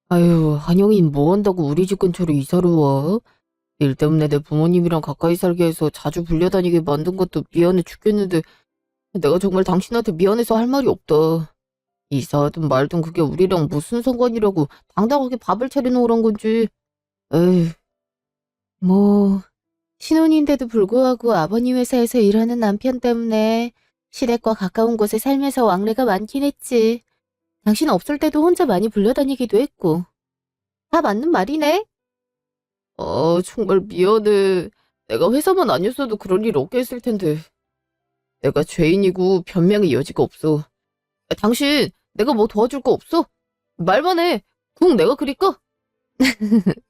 아유, 한영이 뭐 한다고 우리 집 근처로 이사를 와? 일 때문에 내 부모님이랑 가까이 살게 해서 자주 불려다니게 만든 것도 미안해 죽겠는데 내가 정말 당신한테 미안해서 할 말이 없다. 이사하든 말든 그게 우리랑 무슨 상관이라고 당당하게 밥을 차려놓으란 건지. 에휴, 뭐 신혼인데도 불구하고 아버님 회사에서 일하는 남편 때문에 시댁과 가까운 곳에 살면서 왕래가 많긴 했지. 당신 없을 때도 혼자 많이 불려다니기도 했고. 다 맞는 말이네. 정말 미안해. 내가 회사만 아니었어도 그럴 일 없게 했을 텐데. 내가 죄인이고 변명의 여지가 없어. 당신, 내가 뭐 도와줄 거 없어? 말만 해. 국 내가 끓일까?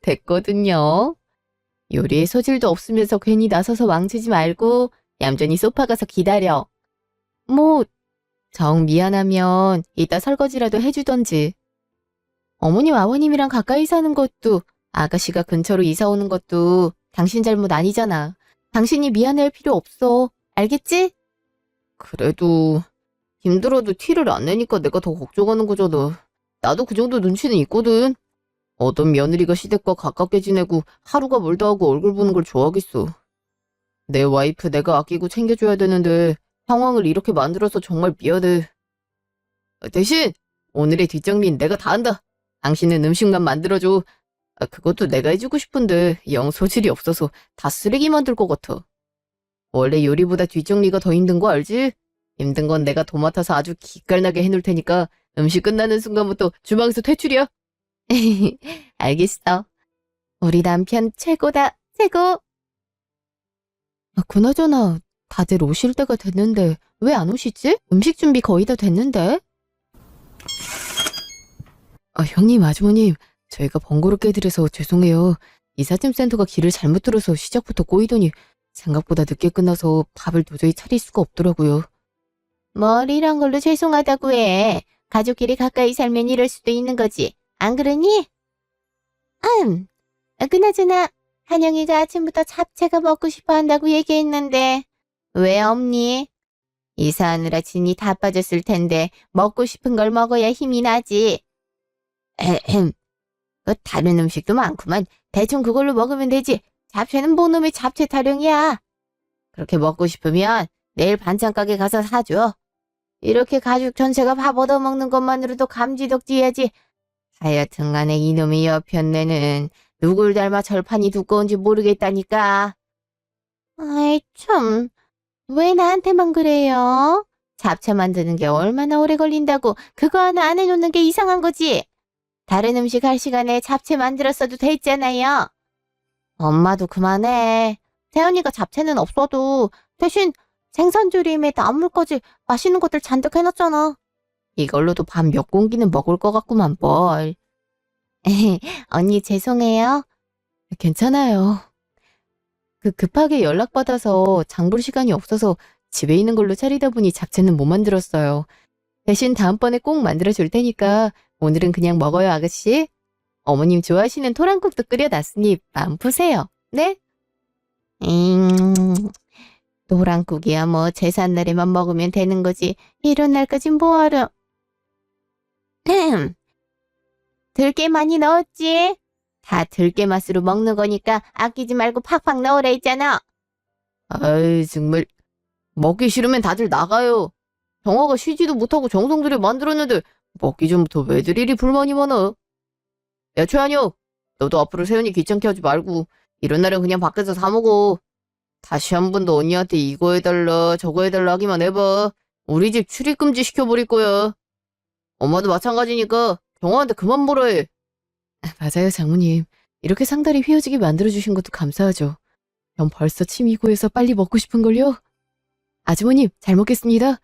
됐거든요. 요리에 소질도 없으면서 괜히 나서서 망치지 말고 얌전히 소파 가서 기다려. 뭐, 정 미안하면 이따 설거지라도 해주던지. 어머님 아버님이랑 가까이 사는 것도 아가씨가 근처로 이사 오는 것도 당신 잘못 아니잖아. 당신이 미안해할 필요 없어. 알겠지? 그래도 힘들어도 티를 안 내니까 내가 더 걱정하는 거잖아. 나도 그 정도 눈치는 있거든. 어떤 며느리가 시댁과 가깝게 지내고 하루가 멀다 하고 얼굴 보는 걸 좋아하겠어. 내 와이프 내가 아끼고 챙겨줘야 되는데 상황을 이렇게 만들어서 정말 미안해. 대신 오늘의 뒷정리는 내가 다 한다. 당신은 음식만 만들어줘. 그것도 내가 해주고 싶은데 영 소질이 없어서 다 쓰레기 만들 것 같아. 원래 요리보다 뒷정리가 더 힘든 거 알지? 힘든 건 내가 도맡아서 아주 기깔나게 해놓을 테니까 음식 끝나는 순간부터 주방에서 퇴출이야. 알겠어. 우리 남편 최고다, 최고. 그나저나 다들 오실 때가 됐는데 왜 안 오시지? 음식 준비 거의 다 됐는데. 형님, 아주머님, 저희가 번거롭게 해드려서 죄송해요. 이삿짐 센터가 길을 잘못 들어서 시작부터 꼬이더니 생각보다 늦게 끝나서 밥을 도저히 차릴 수가 없더라고요. 뭘 이런 걸로 죄송하다고 해. 가족끼리 가까이 살면 이럴 수도 있는 거지. 안 그러니? 음. 그나저나 한영이가 아침부터 잡채가 먹고 싶어 한다고 얘기했는데 왜 없니? 이사하느라 진이 다 빠졌을 텐데 먹고 싶은 걸 먹어야 힘이 나지. 에헴. 다른 음식도 많구만. 대충 그걸로 먹으면 되지. 잡채는 뭔 놈의 잡채 타령이야. 그렇게 먹고 싶으면 내일 반찬 가게 가서 사줘. 이렇게 가족 전체가 밥 얻어먹는 것만으로도 감지덕지해야지. 하여튼 간에 이놈의 여편네는 누굴 닮아 절판이 두꺼운지 모르겠다니까. 아이 참, 왜 나한테만 그래요? 잡채 만드는 게 얼마나 오래 걸린다고 그거 하나 안 해놓는 게 이상한 거지. 다른 음식 할 시간에 잡채 만들었어도 됐잖아요. 엄마도 그만해. 태연이가 잡채는 없어도 대신 생선조림에 나물까지 맛있는 것들 잔뜩 해놨잖아. 이걸로도 밥 몇 공기는 먹을 것 같구만 뭘. 언니 죄송해요. 괜찮아요. 급하게 연락받아서 장볼 시간이 없어서 집에 있는 걸로 차리다 보니 잡채는 못 만들었어요. 대신 다음번에 꼭 만들어줄 테니까 오늘은 그냥 먹어요, 아가씨. 어머님 좋아하시는 토랑국도 끓여놨으니 마음 푸세요. 네? 토랑국이야 뭐 제삿날에만 먹으면 되는 거지. 이런 날까진 뭐하러. 들깨 많이 넣었지? 다 들깨 맛으로 먹는 거니까 아끼지 말고 팍팍 넣으라 했잖아. 아이 정말 먹기 싫으면 다들 나가요. 정화가 쉬지도 못하고 정성 들여 만들었는데 먹기 전부터 왜들 이리 불만이 많아. 야 최한혁, 너도 앞으로 세연이 귀찮게 하지 말고 이런 날은 그냥 밖에서 사 먹어. 다시 한 번 더 언니한테 이거 해달라 저거 해달라 하기만 해봐. 우리 집 출입금지 시켜버릴 거야. 엄마도 마찬가지니까 정화한테 그만 뭐라 해. 맞아요, 장모님. 이렇게 상다리 휘어지게 만들어주신 것도 감사하죠. 전 벌써 침이 고여서 빨리 먹고 싶은걸요? 아주머님, 잘 먹겠습니다.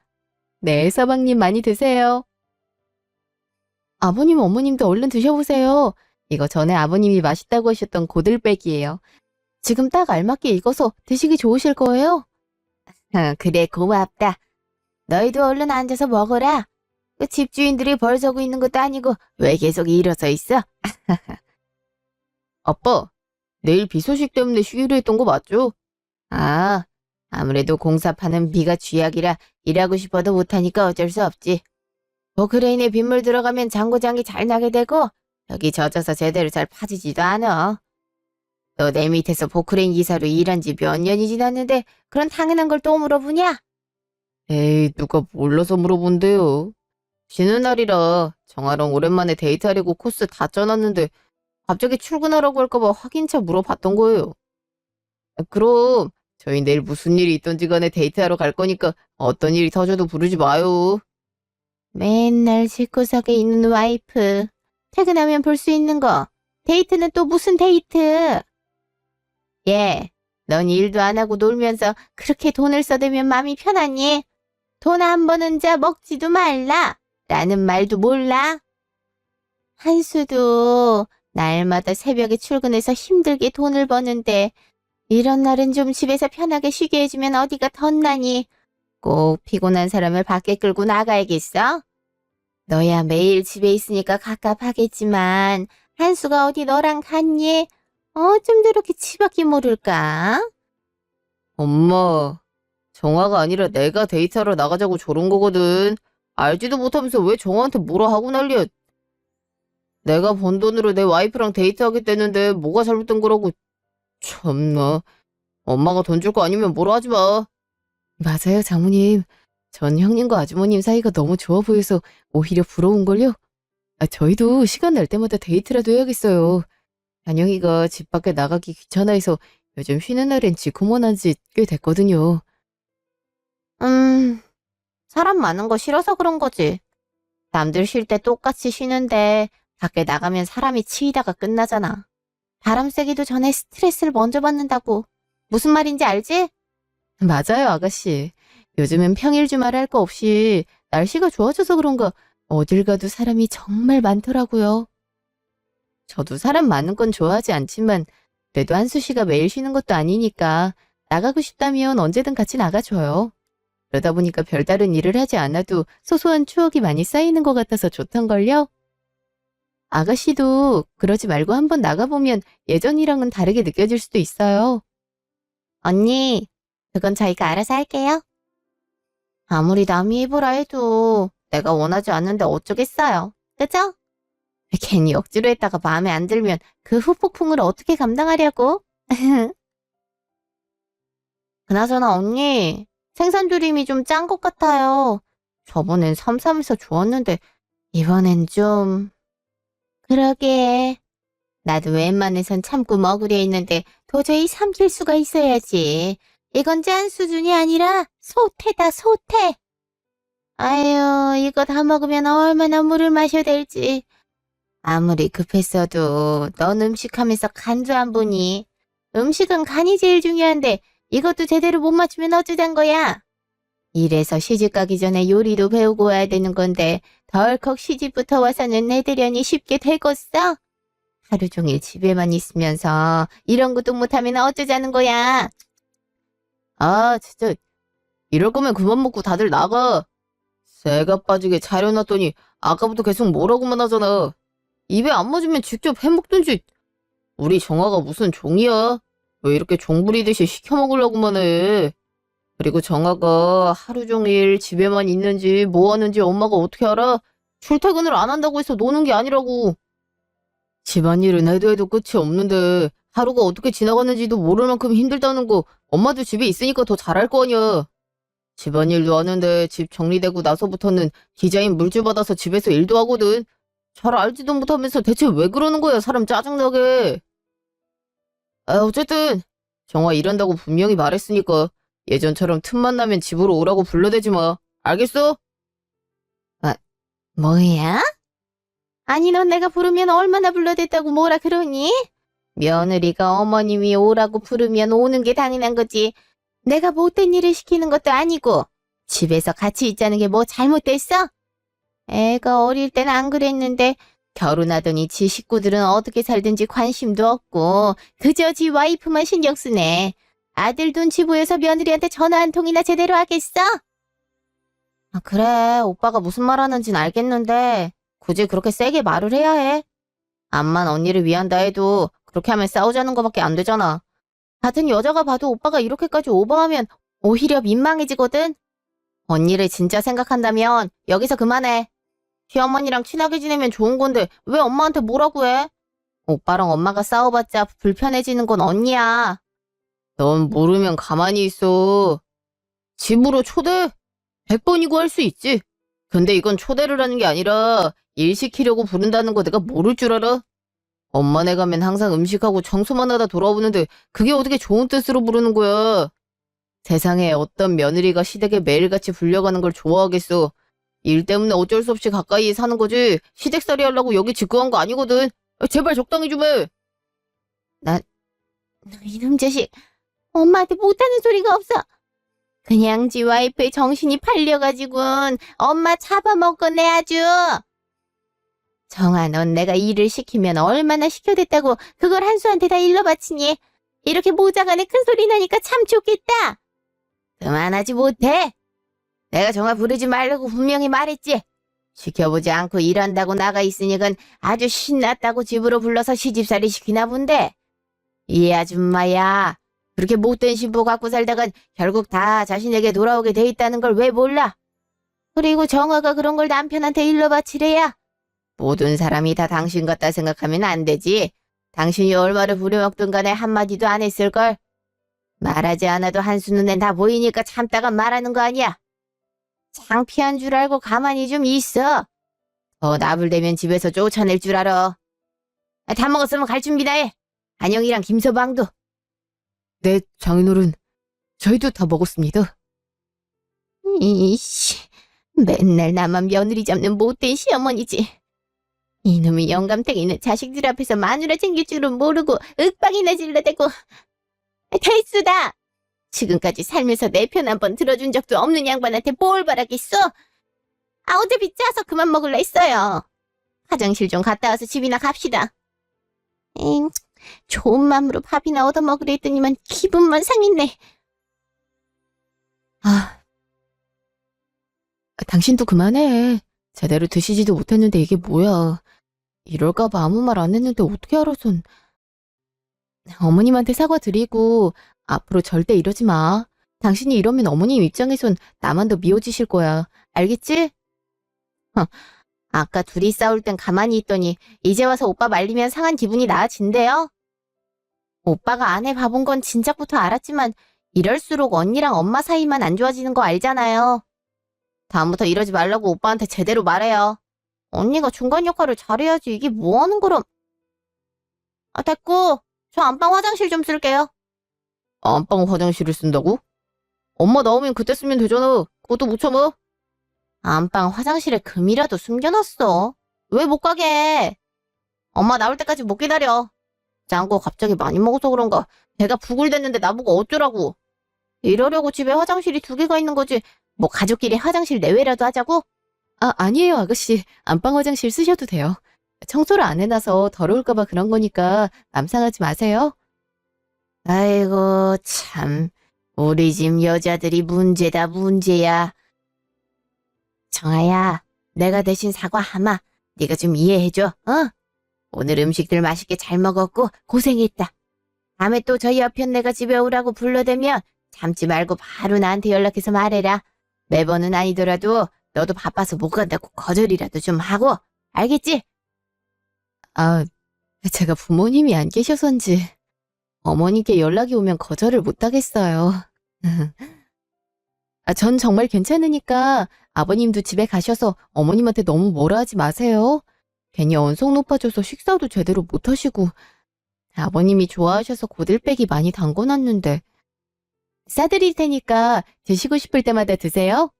네, 서방님 많이 드세요. 아버님, 어머님도 얼른 드셔보세요. 이거 전에 아버님이 맛있다고 하셨던 고들빼기예요. 지금 딱 알맞게 익어서 드시기 좋으실 거예요. 그래, 고맙다. 너희도 얼른 앉아서 먹어라. 그 집주인들이 벌 서고 있는 것도 아니고 왜 계속 일어서 있어? 아빠, 내일 비 소식 때문에 쉬기로 했던 거 맞죠? 아, 아무래도 공사파는 비가 쥐약이라 일하고 싶어도 못하니까 어쩔 수 없지. 뭐 크레인에 빗물 들어가면 장고장이 잘 나게 되고 벽이 젖어서 제대로 잘 파지지도 않아. 너 내 밑에서 포크레인 기사로 일한 지 몇 년이 지났는데 그런 당연한 걸 또 물어보냐? 에이, 누가 몰라서 물어본대요. 쉬는 날이라 정아랑 오랜만에 데이트하려고 코스 다 짜놨는데 갑자기 출근하라고 할까봐 확인차 물어봤던 거예요. 그럼 저희 내일 무슨 일이 있던지 간에 데이트하러 갈 거니까 어떤 일이 터져도 부르지 마요. 맨날 집구석에 있는 와이프. 퇴근하면 볼 수 있는 거. 데이트는 또 무슨 데이트? 예, 넌 일도 안 하고 놀면서 그렇게 돈을 써대면 마음이 편하니? 돈 안 버는 자 먹지도 말라. 라는 말도 몰라? 한수도 날마다 새벽에 출근해서 힘들게 돈을 버는데 이런 날은 좀 집에서 편하게 쉬게 해주면 어디가 덧나니? 꼭 피곤한 사람을 밖에 끌고 나가야겠어? 너야 매일 집에 있으니까 갑갑하겠지만 한수가 어디 너랑 같니? 어쩜 저렇게 치밖에 모를까? 엄마, 정화가 아니라 내가 데이트하러 나가자고 저런 거거든. 알지도 못하면서 왜 정화한테 뭐라 하고 난리야. 내가 번 돈으로 내 와이프랑 데이트하겠다는데 뭐가 잘못된 거라고. 참나. 엄마가 돈 줄 거 아니면 뭐라 하지 마. 맞아요, 장모님. 전 형님과 아주머님 사이가 너무 좋아 보여서 오히려 부러운걸요? 저희도 시간 날 때마다 데이트라도 해야겠어요. 단영이가 집 밖에 나가기 귀찮아해서 요즘 쉬는 날엔 지구먼한 지 꽤 됐거든요. 사람 많은 거 싫어서 그런 거지. 남들 쉴 때 똑같이 쉬는데 밖에 나가면 사람이 치이다가 끝나잖아. 바람 쐬기도 전에 스트레스를 먼저 받는다고. 무슨 말인지 알지? 맞아요, 아가씨. 요즘엔 평일 주말 할 거 없이 날씨가 좋아져서 그런가 어딜 가도 사람이 정말 많더라고요. 저도 사람 많은 건 좋아하지 않지만 그래도 한수 씨가 매일 쉬는 것도 아니니까 나가고 싶다면 언제든 같이 나가줘요. 그러다 보니까 별다른 일을 하지 않아도 소소한 추억이 많이 쌓이는 것 같아서 좋던걸요? 아가씨도 그러지 말고 한번 나가보면 예전이랑은 다르게 느껴질 수도 있어요. 언니, 그건 저희가 알아서 할게요. 아무리 남이 해보라 해도 내가 원하지 않는데 어쩌겠어요. 그죠? 괜히 억지로 했다가 마음에 안 들면 그 후폭풍을 어떻게 감당하려고? 그나저나 언니, 생산조림이 좀 짠 것 같아요. 저번엔 삼삼해서 좋았는데 이번엔 좀... 그러게. 나도 웬만해선 참고 먹으려 했는데 도저히 삼킬 수가 있어야지. 이건 짠 수준이 아니라 소태다, 소태. 아유, 이거 다 먹으면 얼마나 물을 마셔야 될지. 아무리 급했어도 넌 음식하면서 간도 안 보니. 음식은 간이 제일 중요한데 이것도 제대로 못 맞추면 어쩌잔 거야. 이래서 시집 가기 전에 요리도 배우고 와야 되는 건데 덜컥 시집부터 와서는 애들연이 쉽게 되겠어? 하루 종일 집에만 있으면서 이런 것도 못하면 어쩌자는 거야. 아, 진짜 이럴 거면 그만 먹고 다들 나가. 새가 빠지게 차려놨더니 아까부터 계속 뭐라고만 하잖아. 입에 안 맞으면 직접 해먹든지. 우리 정화가 무슨 종이야? 왜 이렇게 종 부리듯이 시켜 먹으려고만 해? 그리고 정화가 하루 종일 집에만 있는지 뭐 하는지 엄마가 어떻게 알아? 출퇴근을 안 한다고 해서 노는 게 아니라고. 집안일은 해도 끝이 없는데 하루가 어떻게 지나가는지도 모를 만큼 힘들다는 거 엄마도 집에 있으니까 더 잘할 거 아니야. 집안일도 하는데 집 정리되고 나서부터는 디자인 물주 받아서 집에서 일도 하거든. 잘 알지도 못하면서 대체 왜 그러는 거야, 사람 짜증나게. 어쨌든 정화 일한다고 분명히 말했으니까 예전처럼 틈만 나면 집으로 오라고 불러대지 마. 알겠어? 아, 뭐야? 아니 넌 내가 부르면 얼마나 불러댔다고 뭐라 그러니? 며느리가 어머님이 오라고 부르면 오는 게 당연한 거지. 내가 못된 일을 시키는 것도 아니고 집에서 같이 있자는 게 뭐 잘못됐어? 애가 어릴 땐 안 그랬는데 결혼하더니 지 식구들은 어떻게 살든지 관심도 없고 그저 지 와이프만 신경 쓰네. 아들 눈치 보여서 며느리한테 전화 한 통이나 제대로 하겠어? 그래, 오빠가 무슨 말 하는진 알겠는데 굳이 그렇게 세게 말을 해야 해? 암만 언니를 위한다 해도 그렇게 하면 싸우자는 거밖에 안 되잖아. 같은 여자가 봐도 오빠가 이렇게까지 오버하면 오히려 민망해지거든? 언니를 진짜 생각한다면 여기서 그만해. 시어머니랑 친하게 지내면 좋은 건데 왜 엄마한테 뭐라고 해? 오빠랑 엄마가 싸워봤자 불편해지는 건 언니야. 넌 모르면 가만히 있어. 집으로 초대? 100번이고 할 수 있지. 근데 이건 초대를 하는 게 아니라 일 시키려고 부른다는 거 내가 모를 줄 알아? 엄마네 가면 항상 음식하고 청소만 하다 돌아오는데 그게 어떻게 좋은 뜻으로 부르는 거야? 세상에 어떤 며느리가 시댁에 매일같이 불려가는 걸 좋아하겠어. 일 때문에 어쩔 수 없이 가까이 사는 거지. 시댁살이 하려고 여기 직구한 거 아니거든. 제발 적당히 좀 해. 나, 이놈 자식. 엄마한테 못하는 소리가 없어. 그냥 지 와이프의 정신이 팔려가지고는 엄마 잡아먹겠네 아주. 정아, 넌 내가 일을 시키면 얼마나 시켜댔다고 그걸 한수한테 다 일러바치니. 이렇게 모자간에 큰 소리 나니까 참 좋겠다. 그만하지 못해. 내가 정아 부르지 말라고 분명히 말했지. 시켜보지 않고 일한다고 나가 있으니깐 아주 신났다고 집으로 불러서 시집살이 시키나 본데. 이 아줌마야. 그렇게 못된 신부 갖고 살다간 결국 다 자신에게 돌아오게 돼 있다는 걸 왜 몰라? 그리고 정아가 그런 걸 남편한테 일러바치래야. 모든 사람이 다 당신 같다 생각하면 안 되지. 당신이 얼마를 부려먹든 간에 한마디도 안 했을걸. 말하지 않아도 한수 눈엔 다 보이니까 참다가 말하는 거 아니야. 창피한 줄 알고 가만히 좀 있어. 더 나불대면 집에서 쫓아낼 줄 알아. 다 먹었으면 갈 준비나 해. 안영이랑 김서방도. 네, 장인어른. 저희도 다 먹었습니다. 이씨, 맨날 나만 며느리 잡는 못된 시어머니지. 이놈의 영감탱이는 자식들 앞에서 마누라 챙길 줄은 모르고 윽박이나 질러대고. 됐수다. 지금까지 살면서 내 편 한 번 들어준 적도 없는 양반한테 뭘 바라겠어? 어차피 짜서 그만 먹을라 했어요. 화장실 좀 갔다 와서 집이나 갑시다. 좋은 맘으로 밥이나 얻어먹으려 했더니만 기분만 상했네. 당신도 그만해. 제대로 드시지도 못했는데 이게 뭐야. 이럴까봐 아무 말 안 했는데 어떻게 알아선. 어머님한테 사과드리고 앞으로 절대 이러지 마. 당신이 이러면 어머님 입장에선 나만 더 미워지실 거야. 알겠지? 아까 둘이 싸울 땐 가만히 있더니 이제 와서 오빠 말리면 상한 기분이 나아진대요? 오빠가 아내 봐본 건 진작부터 알았지만 이럴수록 언니랑 엄마 사이만 안 좋아지는 거 알잖아요. 다음부터 이러지 말라고 오빠한테 제대로 말해요. 언니가 중간 역할을 잘해야지 이게 뭐 하는 거람. 됐고 저 안방 화장실 좀 쓸게요. 안방 화장실을 쓴다고? 엄마 나오면 그때 쓰면 되잖아. 그것도 못 참아. 안방 화장실에 금이라도 숨겨놨어. 왜 못 가게 해? 엄마 나올 때까지 못 기다려. 짠 거 갑자기 많이 먹어서 그런가 배가 부글댔는데 나보고 어쩌라고. 이러려고 집에 화장실이 2개가 있는 거지. 뭐 가족끼리 화장실 내외라도 하자고? 아니에요 아가씨. 안방 화장실 쓰셔도 돼요. 청소를 안 해놔서 더러울까봐 그런 거니까 맘 상하지 마세요. 아이고 참 우리 집 여자들이 문제다 문제야. 정아야 내가 대신 사과하마. 네가 좀 이해해줘. 오늘 음식들 맛있게 잘 먹었고 고생했다. 다음에 또 저희 옆편 내가 집에 오라고 불러대면 참지 말고 바로 나한테 연락해서 말해라. 매번은 아니더라도 너도 바빠서 못 간다고 거절이라도 좀 하고. 알겠지? 제가 부모님이 안 계셔서인지 어머니께 연락이 오면 거절을 못 하겠어요. 전 정말 괜찮으니까 아버님도 집에 가셔서 어머님한테 너무 뭐라 하지 마세요. 괜히 언성 높아져서 식사도 제대로 못 하시고. 아버님이 좋아하셔서 고들빼기 많이 담궈놨는데. 싸드릴 테니까 드시고 싶을 때마다 드세요.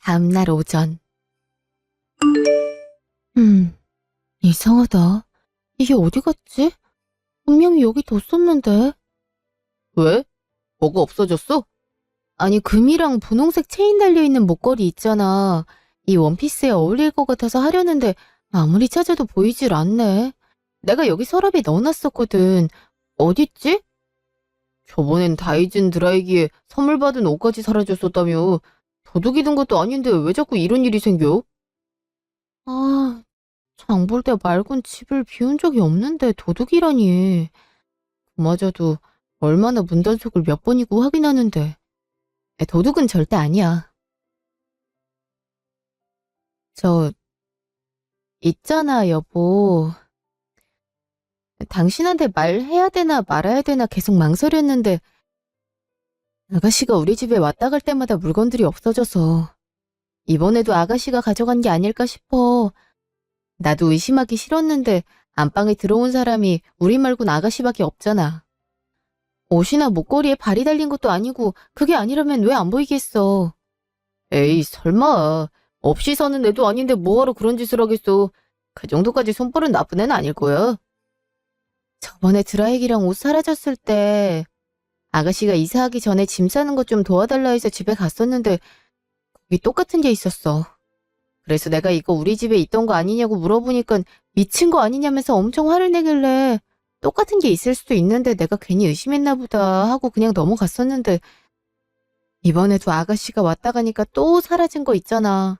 다음날 오전. 이상하다. 이게 어디 갔지? 분명히 여기 뒀었는데. 왜? 뭐가 없어졌어? 아니 금이랑 분홍색 체인 달려있는 목걸이 있잖아. 이 원피스에 어울릴 것 같아서 하려는데 아무리 찾아도 보이질 않네. 내가 여기 서랍에 넣어놨었거든. 어딨지? 저번엔 다이즌 드라이기에 선물 받은 옷까지 사라졌었다며. 도둑이 든 것도 아닌데 왜 자꾸 이런 일이 생겨? 장 볼 때 말곤 집을 비운 적이 없는데 도둑이라니. 그마저도 얼마나 문단속을 몇 번이고 확인하는데. 도둑은 절대 아니야. 저, 있잖아, 여보. 당신한테 말해야 되나 말아야 되나 계속 망설였는데, 아가씨가 우리 집에 왔다 갈 때마다 물건들이 없어져서, 이번에도 아가씨가 가져간 게 아닐까 싶어. 나도 의심하기 싫었는데, 안방에 들어온 사람이 우리 말고는 아가씨밖에 없잖아. 옷이나 목걸이에 발이 달린 것도 아니고, 그게 아니라면 왜 안 보이겠어. 에이, 설마. 없이 사는 애도 아닌데 뭐하러 그런 짓을 하겠어. 그 정도까지 손버릇 나쁜 애는 아닐 거야. 저번에 드라이기랑 옷 사라졌을 때 아가씨가 이사하기 전에 짐 싸는 것 좀 도와달라 해서 집에 갔었는데 거기 똑같은 게 있었어. 그래서 내가 이거 우리 집에 있던 거 아니냐고 물어보니까 미친 거 아니냐면서 엄청 화를 내길래 똑같은 게 있을 수도 있는데 내가 괜히 의심했나 보다 하고 그냥 넘어갔었는데 이번에도 아가씨가 왔다 가니까 또 사라진 거 있잖아.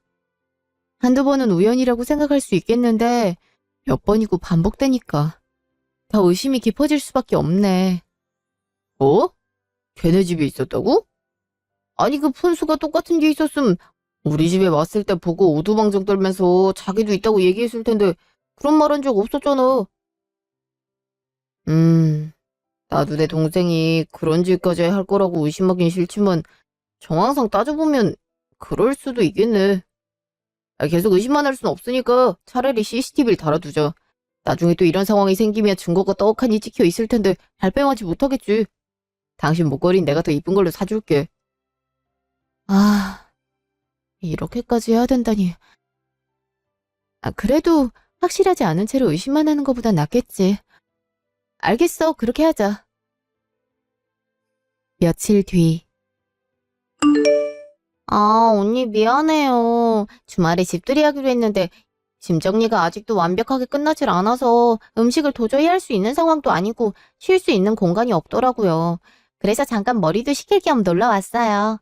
한두 번은 우연이라고 생각할 수 있겠는데 몇 번이고 반복되니까 더 의심이 깊어질 수밖에 없네. 어? 걔네 집에 있었다고? 아니 그 푼수가 똑같은 게 있었음 우리 집에 왔을 때 보고 오두방정 떨면서 자기도 있다고 얘기했을 텐데 그런 말 한 적 없었잖아. 음, 나도 내 동생이 그런 짓까지 할 거라고 의심하긴 싫지만 정황상 따져보면 그럴 수도 있겠네. 계속 의심만 할 순 없으니까 차라리 CCTV를 달아두자. 나중에 또 이런 상황이 생기면 증거가 떡하니 찍혀 있을 텐데 발뺌하지 못하겠지. 당신 목걸이는 내가 더 이쁜 걸로 사줄게. 아, 이렇게까지 해야 된다니. 그래도 확실하지 않은 채로 의심만 하는 것보단 낫겠지. 알겠어, 그렇게 하자. 며칠 뒤. 언니 미안해요. 주말에 집들이 하기로 했는데 짐 정리가 아직도 완벽하게 끝나질 않아서 음식을 도저히 할 수 있는 상황도 아니고 쉴 수 있는 공간이 없더라고요. 그래서 잠깐 머리도 식힐 겸 놀러 왔어요.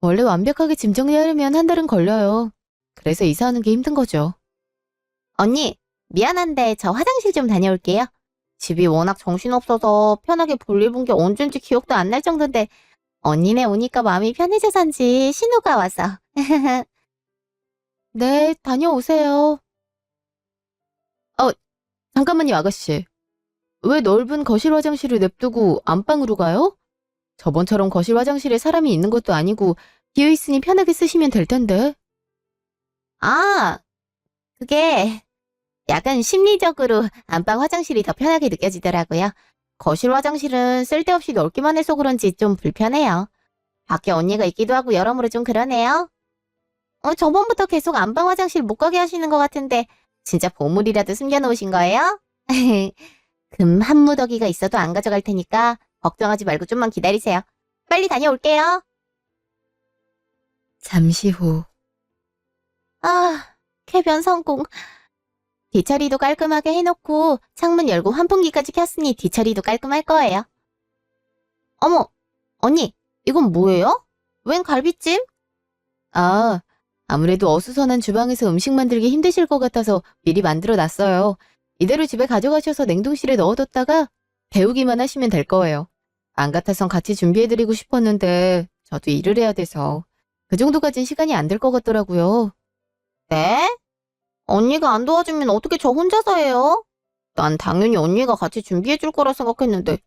원래 완벽하게 짐 정리하려면 한 달은 걸려요. 그래서 이사하는 게 힘든 거죠. 언니, 미안한데 저 화장실 좀 다녀올게요. 집이 워낙 정신없어서 편하게 볼일 본 게 언젠지 기억도 안 날 정도인데 언니네 오니까 마음이 편해져서인지 신호가 와서. 네, 다녀오세요. 어, 잠깐만요, 아가씨. 왜 넓은 거실 화장실을 냅두고 안방으로 가요? 저번처럼 거실 화장실에 사람이 있는 것도 아니고 비어있으니 편하게 쓰시면 될 텐데. 아, 그게 약간 심리적으로 안방 화장실이 더 편하게 느껴지더라고요. 거실 화장실은 쓸데없이 넓기만 해서 그런지 좀 불편해요. 밖에 언니가 있기도 하고 여러모로 좀 그러네요. 저번부터 계속 안방 화장실 못 가게 하시는 것 같은데 진짜 보물이라도 숨겨놓으신 거예요? 금 한 무더기가 있어도 안 가져갈 테니까 걱정하지 말고 좀만 기다리세요. 빨리 다녀올게요. 잠시 후. 쾌변 성공. 뒷처리도 깔끔하게 해놓고 창문 열고 환풍기까지 켰으니 뒷처리도 깔끔할 거예요. 어머, 언니, 이건 뭐예요? 웬 갈비찜? 아무래도 어수선한 주방에서 음식 만들기 힘드실 것 같아서 미리 만들어 놨어요. 이대로 집에 가져가셔서 냉동실에 넣어뒀다가 데우기만 하시면 될 거예요. 안 같아선 같이 준비해드리고 싶었는데 저도 일을 해야 돼서 그 정도까진 시간이 안 될 것 같더라고요. 네? 언니가 안 도와주면 어떻게 저 혼자서 해요? 난 당연히 언니가 같이 준비해줄 거라 생각했는데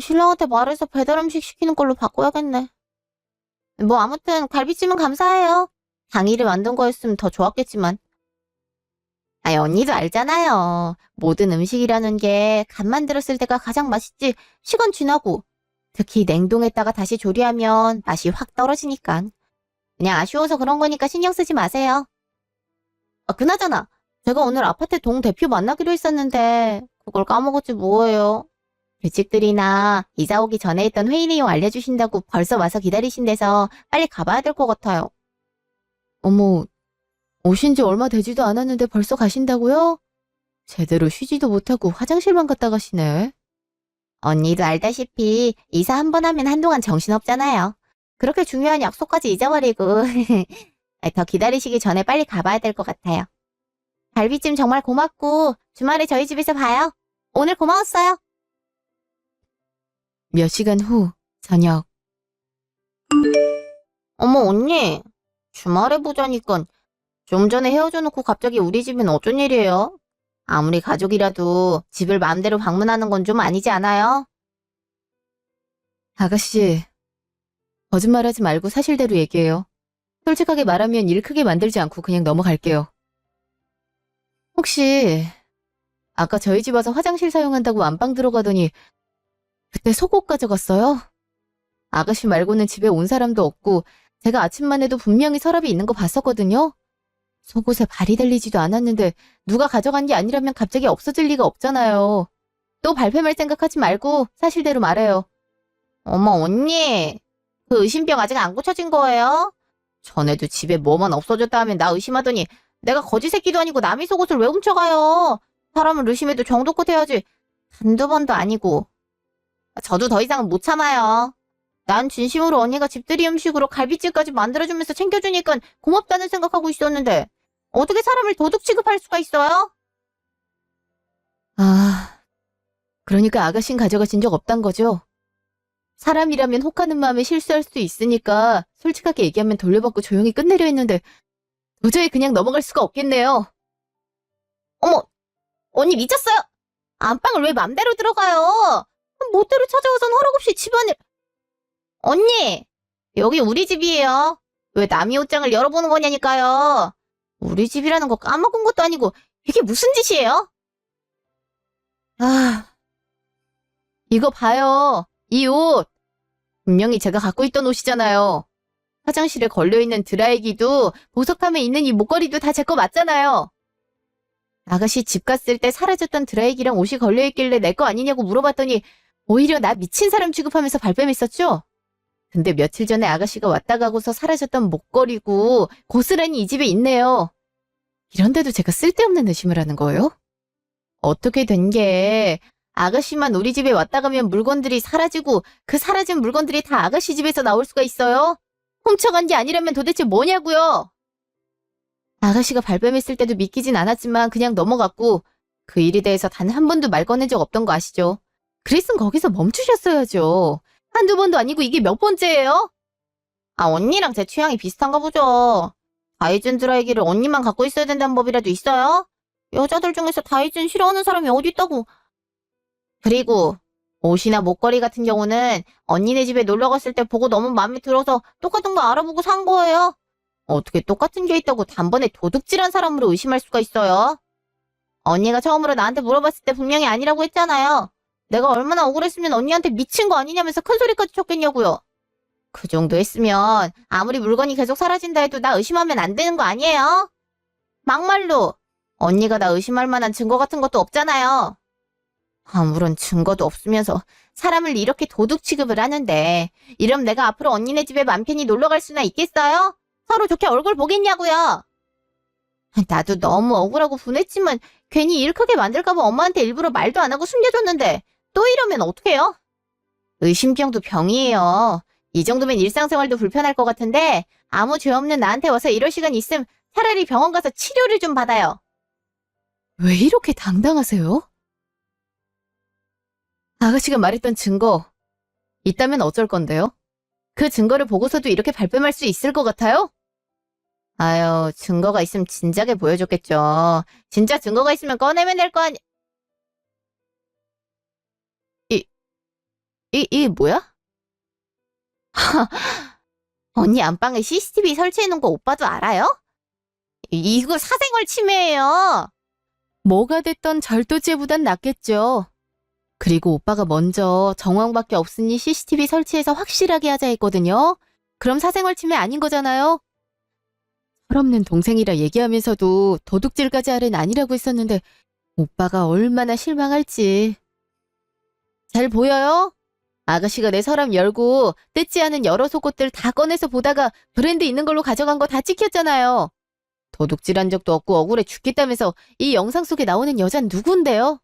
신랑한테 말해서 배달 음식 시키는 걸로 바꿔야겠네. 뭐 아무튼 갈비찜은 감사해요. 당일에 만든 거였으면 더 좋았겠지만. 언니도 알잖아요. 모든 음식이라는 게 간 만들었을 때가 가장 맛있지 시간 지나고 특히 냉동했다가 다시 조리하면 맛이 확 떨어지니까. 그냥 아쉬워서 그런 거니까 신경 쓰지 마세요. 그나저나 제가 오늘 아파트 동 대표 만나기로 했었는데 그걸 까먹었지 뭐예요. 규칙들이나 이사 오기 전에 했던 회의 내용 알려주신다고 벌써 와서 기다리신대서 빨리 가봐야 될 것 같아요. 어머, 오신 지 얼마 되지도 않았는데 벌써 가신다고요? 제대로 쉬지도 못하고 화장실만 갔다 가시네. 언니도 알다시피 이사 한 번 하면 한동안 정신없잖아요. 그렇게 중요한 약속까지 잊어버리고 더 기다리시기 전에 빨리 가봐야 될 것 같아요. 갈비찜 정말 고맙고 주말에 저희 집에서 봐요. 오늘 고마웠어요. 몇 시간 후 저녁. 어머 언니, 주말에 보자니깐 좀 전에 헤어져 놓고 갑자기 우리 집엔 어쩐 일이에요? 아무리 가족이라도 집을 마음대로 방문하는 건 좀 아니지 않아요? 아가씨, 거짓말하지 말고 사실대로 얘기해요. 솔직하게 말하면 일 크게 만들지 않고 그냥 넘어갈게요. 혹시 아까 저희 집 와서 화장실 사용한다고 안방 들어가더니 그때 속옷 가져갔어요? 아가씨 말고는 집에 온 사람도 없고 제가 아침만 해도 분명히 서랍이 있는 거 봤었거든요? 속옷에 발이 달리지도 않았는데 누가 가져간 게 아니라면 갑자기 없어질 리가 없잖아요. 또 발뺌할 생각하지 말고 사실대로 말해요. 어머, 언니. 그 의심병 아직 안 고쳐진 거예요? 전에도 집에 뭐만 없어졌다 하면 나 의심하더니 내가 거지 새끼도 아니고 남의 속옷을 왜 훔쳐가요? 사람을 의심해도 정도껏 해야지. 한두 번도 아니고. 저도 더 이상은 못 참아요. 난 진심으로 언니가 집들이 음식으로 갈비찜까지 만들어주면서 챙겨주니까 고맙다는 생각하고 있었는데 어떻게 사람을 도둑 취급할 수가 있어요? 아, 그러니까 아가씨는 가져가신 적 없단 거죠? 사람이라면 혹하는 마음에 실수할 수도 있으니까 솔직하게 얘기하면 돌려받고 조용히 끝내려 했는데 도저히 그냥 넘어갈 수가 없겠네요. 어머, 언니 미쳤어요? 안방을 왜 맘대로 들어가요? 멋대로 찾아와선 허락 없이 집안을... 언니, 여기 우리 집이에요. 왜 남의 옷장을 열어보는 거냐니까요. 우리 집이라는 거 까먹은 것도 아니고 이게 무슨 짓이에요? 아, 이거 봐요. 이 옷. 분명히 제가 갖고 있던 옷이잖아요. 화장실에 걸려있는 드라이기도 보석함에 있는 이 목걸이도 다 제 거 맞잖아요. 아가씨 집 갔을 때 사라졌던 드라이기랑 옷이 걸려있길래 내 거 아니냐고 물어봤더니 오히려 나 미친 사람 취급하면서 발뺌했었죠? 근데 며칠 전에 아가씨가 왔다 가고서 사라졌던 목걸이고 고스란히 이 집에 있네요. 이런데도 제가 쓸데없는 의심을 하는 거예요? 어떻게 된 게 아가씨만 우리 집에 왔다 가면 물건들이 사라지고 그 사라진 물건들이 다 아가씨 집에서 나올 수가 있어요? 훔쳐간 게 아니라면 도대체 뭐냐고요? 아가씨가 발뺌했을 때도 믿기진 않았지만 그냥 넘어갔고 그 일에 대해서 단 한 번도 말 꺼낸 적 없던 거 아시죠? 그랬으면 거기서 멈추셨어야죠. 한두 번도 아니고 이게 몇 번째예요? 아, 언니랑 제 취향이 비슷한가 보죠. 다이즌 드라이기를 언니만 갖고 있어야 된다는 법이라도 있어요? 여자들 중에서 다이즌 싫어하는 사람이 어디 있다고. 그리고 옷이나 목걸이 같은 경우는 언니네 집에 놀러 갔을 때 보고 너무 마음에 들어서 똑같은 거 알아보고 산 거예요. 어떻게 똑같은 게 있다고 단번에 도둑질한 사람으로 의심할 수가 있어요? 언니가 처음으로 나한테 물어봤을 때 분명히 아니라고 했잖아요. 내가 얼마나 억울했으면 언니한테 미친 거 아니냐면서 큰 소리까지 쳤겠냐고요. 그 정도 했으면 아무리 물건이 계속 사라진다 해도 나 의심하면 안 되는 거 아니에요? 막말로 언니가 나 의심할 만한 증거 같은 것도 없잖아요. 아무런 증거도 없으면서 사람을 이렇게 도둑 취급을 하는데 이럼 내가 앞으로 언니네 집에 맘 편히 놀러 갈 수나 있겠어요? 서로 좋게 얼굴 보겠냐고요. 나도 너무 억울하고 분했지만 괜히 일 크게 만들까 봐 엄마한테 일부러 말도 안 하고 숨겨줬는데 또 이러면 어떡해요? 의심병도 병이에요. 이 정도면 일상생활도 불편할 것 같은데 아무 죄 없는 나한테 와서 이럴 시간 있음 차라리 병원 가서 치료를 좀 받아요. 왜 이렇게 당당하세요? 아가씨가 말했던 증거 있다면 어쩔 건데요? 그 증거를 보고서도 이렇게 발뺌할 수 있을 것 같아요? 아유, 증거가 있으면 진작에 보여줬겠죠. 진짜 증거가 있으면 꺼내면 될 거 아니... 이 뭐야? 언니 안방에 CCTV 설치해놓은 거 오빠도 알아요? 이거 사생활 침해예요. 뭐가 됐던 절도죄보단 낫겠죠. 그리고 오빠가 먼저 정황밖에 없으니 CCTV 설치해서 확실하게 하자 했거든요. 그럼 사생활 침해 아닌 거잖아요. 철없는 동생이라 얘기하면서도 도둑질까지 할 애는 아니라고 했었는데 오빠가 얼마나 실망할지. 잘 보여요? 아가씨가 내 서랍 열고 뜯지 않은 여러 속옷들 다 꺼내서 보다가 브랜드 있는 걸로 가져간 거 다 찍혔잖아요. 도둑질한 적도 없고 억울해 죽겠다면서 이 영상 속에 나오는 여잔 누군데요?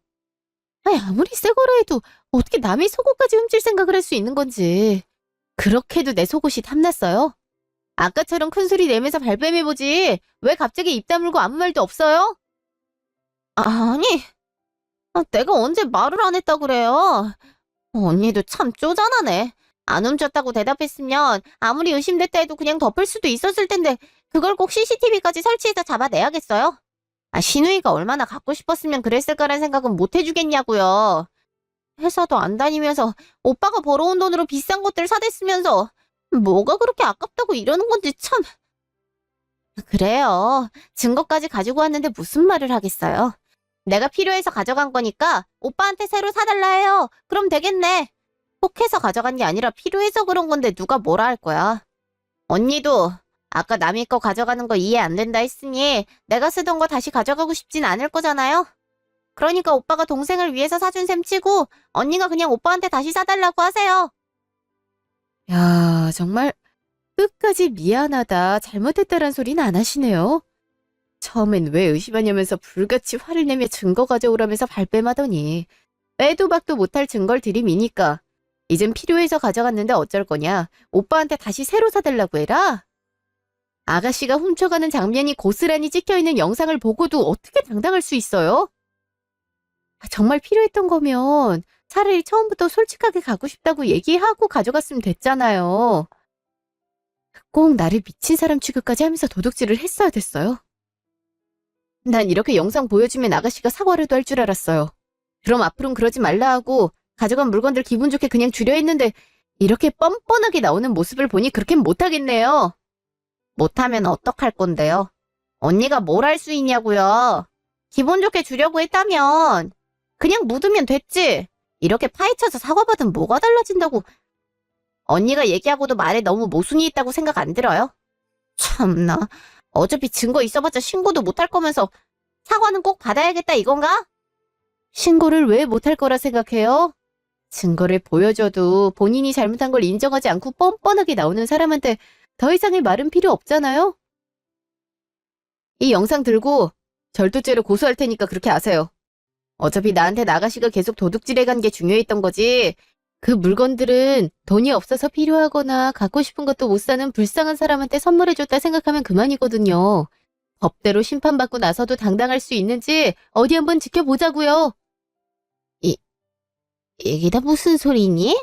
아니 아무리 새 거라 해도 어떻게 남의 속옷까지 훔칠 생각을 할 수 있는 건지. 그렇게도 내 속옷이 탐났어요? 아까처럼 큰 소리 내면서 발뺌해보지 왜 갑자기 입 다물고 아무 말도 없어요? 아니, 내가 언제 말을 안 했다 그래요? 언니도 참 쪼잔하네. 안 훔쳤다고 대답했으면 아무리 의심됐다 해도 그냥 덮을 수도 있었을 텐데 그걸 꼭 CCTV까지 설치해서 잡아내야겠어요? 신우이가 얼마나 갖고 싶었으면 그랬을 거란 생각은 못 해주겠냐고요. 회사도 안 다니면서 오빠가 벌어온 돈으로 비싼 것들 사댔으면서 뭐가 그렇게 아깝다고 이러는 건지 참. 그래요. 증거까지 가지고 왔는데 무슨 말을 하겠어요. 내가 필요해서 가져간 거니까 오빠한테 새로 사달라 해요. 그럼 되겠네. 혹해서 가져간 게 아니라 필요해서 그런 건데 누가 뭐라 할 거야. 언니도 아까 남의 거 가져가는 거 이해 안 된다 했으니 내가 쓰던 거 다시 가져가고 싶진 않을 거잖아요. 그러니까 오빠가 동생을 위해서 사준 셈 치고 언니가 그냥 오빠한테 다시 사달라고 하세요. 야, 정말 끝까지 미안하다, 잘못했다란 소리는 안 하시네요. 처음엔 왜 의심하냐면서 불같이 화를 내며 증거 가져오라면서 발뺌하더니 빼도 박도 못할 증거를 들이미니까 이젠 필요해서 가져갔는데 어쩔 거냐, 오빠한테 다시 새로 사달라고 해라. 아가씨가 훔쳐가는 장면이 고스란히 찍혀있는 영상을 보고도 어떻게 당당할 수 있어요? 정말 필요했던 거면 차라리 처음부터 솔직하게 가고 싶다고 얘기하고 가져갔으면 됐잖아요. 꼭 나를 미친 사람 취급까지 하면서 도둑질을 했어야 됐어요. 난 이렇게 영상 보여주면 아가씨가 사과라도 할 줄 알았어요. 그럼 앞으로는 그러지 말라 하고 가져간 물건들 기분 좋게 그냥 주려 했는데 이렇게 뻔뻔하게 나오는 모습을 보니 그렇게 못하겠네요. 못하면 어떡할 건데요? 언니가 뭘 할 수 있냐고요? 기분 좋게 주려고 했다면 그냥 묻으면 됐지. 이렇게 파헤쳐서 사과받으면 뭐가 달라진다고. 언니가 얘기하고도 말에 너무 모순이 있다고 생각 안 들어요? 참나. 어차피 증거 있어봤자 신고도 못할 거면서 사과는 꼭 받아야겠다 이건가? 신고를 왜 못할 거라 생각해요? 증거를 보여줘도 본인이 잘못한 걸 인정하지 않고 뻔뻔하게 나오는 사람한테 더 이상의 말은 필요 없잖아요? 이 영상 들고 절도죄로 고소할 테니까 그렇게 아세요. 어차피 나한테 아가씨가 계속 도둑질해 간 게 중요했던 거지. 그 물건들은 돈이 없어서 필요하거나 갖고 싶은 것도 못 사는 불쌍한 사람한테 선물해줬다 생각하면 그만이거든요. 법대로 심판받고 나서도 당당할 수 있는지 어디 한번 지켜보자고요. 이게 다 무슨 소리니?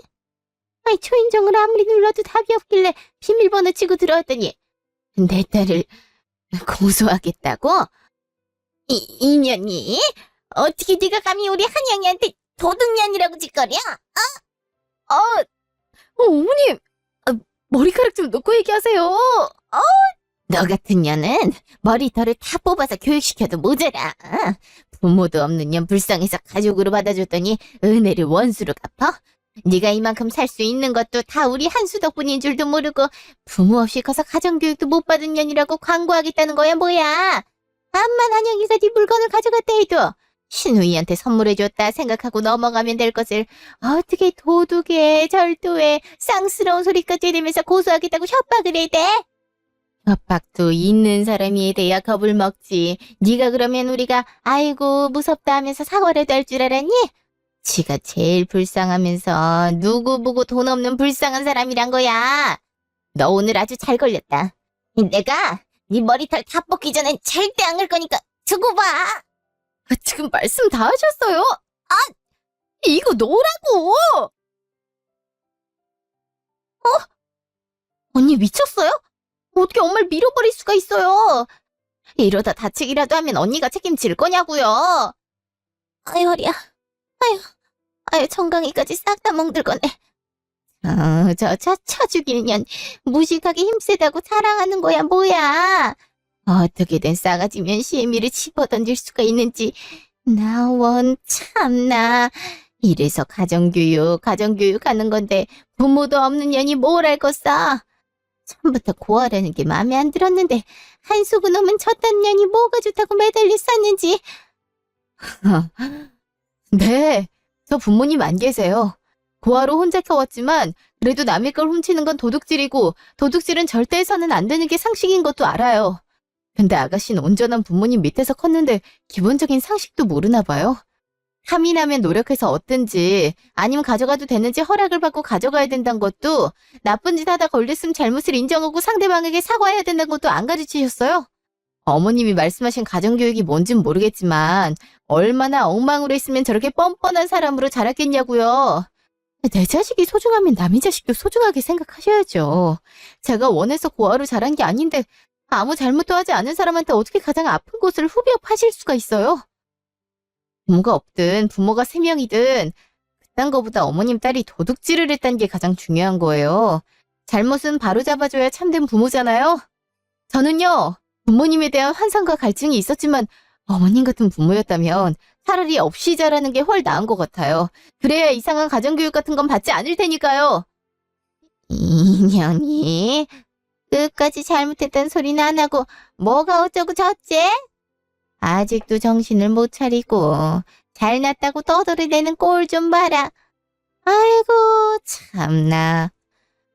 초인종을 아무리 눌러도 답이 없길래 비밀번호 치고 들어왔더니 내 딸을 고소하겠다고? 이년이? 어떻게 네가 감히 우리 한양이한테 도둑년이라고 짓거려? 어머님! 머리카락 좀 놓고 얘기하세요. 너 같은 년은 머리털을 다 뽑아서 교육시켜도 모자라. 부모도 없는 년 불쌍해서 가족으로 받아줬더니 은혜를 원수로 갚아? 네가 이만큼 살 수 있는 것도 다 우리 한수 덕분인 줄도 모르고 부모 없이 커서 가정교육도 못 받은 년이라고 광고하겠다는 거야 뭐야? 암만 한영이가 네 물건을 가져갔다 해도 신우이한테 선물해줬다 생각하고 넘어가면 될 것을 어떻게 도둑에 절도에 쌍스러운 소리까지 내면서 고소하겠다고 협박을 해대? 협박도 있는 사람이 해대야 겁을 먹지. 네가 그러면 우리가 아이고 무섭다 하면서 사과라도 할 줄 알았니? 지가 제일 불쌍하면서 누구 보고 돈 없는 불쌍한 사람이란 거야. 너 오늘 아주 잘 걸렸다. 내가 네 머리털 다 뽑기 전엔 절대 안 갈 거니까 두고 봐. 지금 말씀 다 하셨어요? 이거 놓으라고! 언니 미쳤어요? 어떻게 엄마를 밀어버릴 수가 있어요? 이러다 다치기라도 하면 언니가 책임질 거냐고요. 아유 허리야. 아유 정강이까지 싹 다 멍들거네. 차 죽일 년 무식하게 힘세다고 사랑하는 거야 뭐야. 어떻게든 싸가지면 시애미를 집어던질 수가 있는지. 나원 참나. 이래서 가정교육 하는 건데 부모도 없는 년이 뭘 알겠어. 처음부터 고아라는 게 마음에 안 들었는데 한수구 놈은 저딴 년이 뭐가 좋다고 매달려 쌌는지. 네, 저 부모님 안 계세요. 고아로 혼자 커왔지만 그래도 남의 걸 훔치는 건 도둑질이고 도둑질은 절대 해서는 안 되는 게 상식인 것도 알아요. 근데 아가씨는 온전한 부모님 밑에서 컸는데 기본적인 상식도 모르나 봐요. 탐이 나면 노력해서 얻든지 아니면 가져가도 되는지 허락을 받고 가져가야 된다는 것도, 나쁜 짓 하다 걸렸으면 잘못을 인정하고 상대방에게 사과해야 된다는 것도 안 가르치셨어요? 어머님이 말씀하신 가정교육이 뭔진 모르겠지만 얼마나 엉망으로 했으면 저렇게 뻔뻔한 사람으로 자랐겠냐고요. 내 자식이 소중하면 남의 자식도 소중하게 생각하셔야죠. 제가 원해서 고아로 자란 게 아닌데 아무 잘못도 하지 않은 사람한테 어떻게 가장 아픈 곳을 후벼 파실 수가 있어요? 부모가 없든 부모가 3명이든 그딴 거보다 어머님 딸이 도둑질을 했다는 게 가장 중요한 거예요. 잘못은 바로 잡아줘야 참된 부모잖아요. 저는요, 부모님에 대한 환상과 갈증이 있었지만 어머님 같은 부모였다면 차라리 없이 자라는 게 훨 나은 것 같아요. 그래야 이상한 가정교육 같은 건 받지 않을 테니까요. 인연이 끝까지 잘못했단 소리는 안 하고 뭐가 어쩌고 저째? 아직도 정신을 못 차리고 잘났다고 떠들어대는 꼴 좀 봐라. 아이고 참나.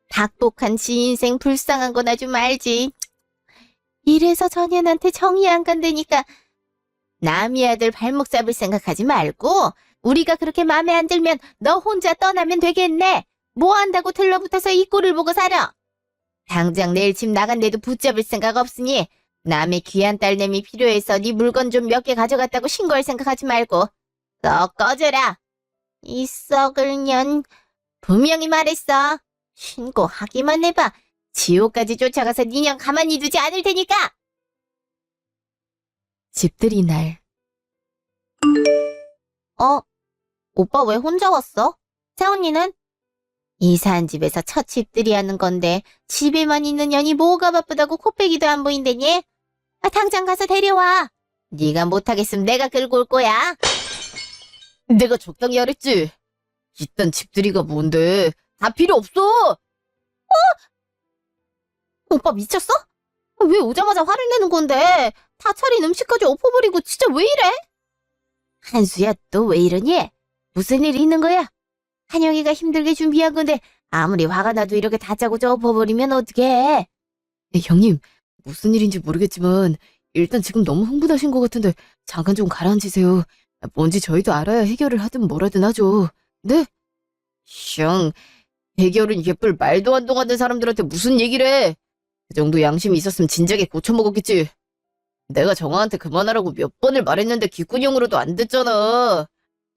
닭복한 지 인생 불쌍한 건 아주 말지. 이래서 전현한테 정이 안 간다니까. 남이 아들 발목 잡을 생각하지 말고 우리가 그렇게 마음에 안 들면 너 혼자 떠나면 되겠네. 뭐 한다고 들러붙어서 이 꼴을 보고 살아. 당장 내일 집 나간데도 붙잡을 생각 없으니 남의 귀한 딸내미 필요해서 네 물건 좀 몇 개 가져갔다고 신고할 생각하지 말고 너 꺼져라. 이 썩을 년. 분명히 말했어. 신고하기만 해봐. 지옥까지 쫓아가서 니년 가만히 두지 않을 테니까. 집들이 날. 오빠 왜 혼자 왔어? 새언니는? 이사한 집에서 첫 집들이 하는 건데 집에만 있는 년이 뭐가 바쁘다고 코빼기도 안 보인다니? 당장 가서 데려와. 네가 못하겠으면 내가 끌고 올 거야. 내가 적당히 하랬지. 이딴 집들이가 뭔데. 다 필요 없어. 오빠 미쳤어? 왜 오자마자 화를 내는 건데? 다 차린 음식까지 엎어버리고 진짜 왜 이래? 한수야, 너 왜 이러니? 무슨 일 있는 거야? 한영이가 힘들게 준비한 건데 아무리 화가 나도 이렇게 다짜고짜 엎어버리면 어떡해? 네, 형님, 무슨 일인지 모르겠지만 일단 지금 너무 흥분하신 것 같은데 잠깐 좀 가라앉으세요. 뭔지 저희도 알아야 해결을 하든 뭐라든 하죠. 네? 형, 해결은 예쁠 말도 안 통하는 사람들한테 무슨 얘기를 해. 그 정도 양심이 있었으면 진작에 고쳐먹었겠지. 내가 정아한테 그만하라고 몇 번을 말했는데 귓구녕으로도 안 듣잖아.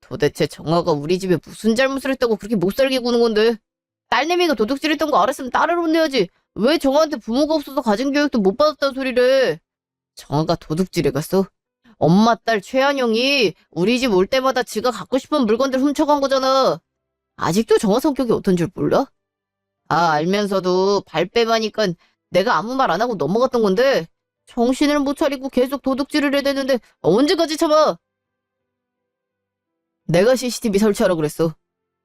도대체 정아가 우리 집에 무슨 잘못을 했다고 그렇게 못 살게 구는 건데. 딸내미가 도둑질했던 거 알았으면 딸을 혼내야지. 왜 정아한테 부모가 없어서 가정교육도 못 받았다는 소리를 해. 정아가 도둑질해 갔어? 엄마 딸 최한영이 우리 집 올 때마다 지가 갖고 싶은 물건들 훔쳐간 거잖아. 아직도 정아 성격이 어떤 줄 몰라? 알면서도 발뺌하니까 내가 아무 말 안 하고 넘어갔던 건데 정신을 못 차리고 계속 도둑질을 해대는데 언제까지 참아? 내가 CCTV 설치하라고 그랬어.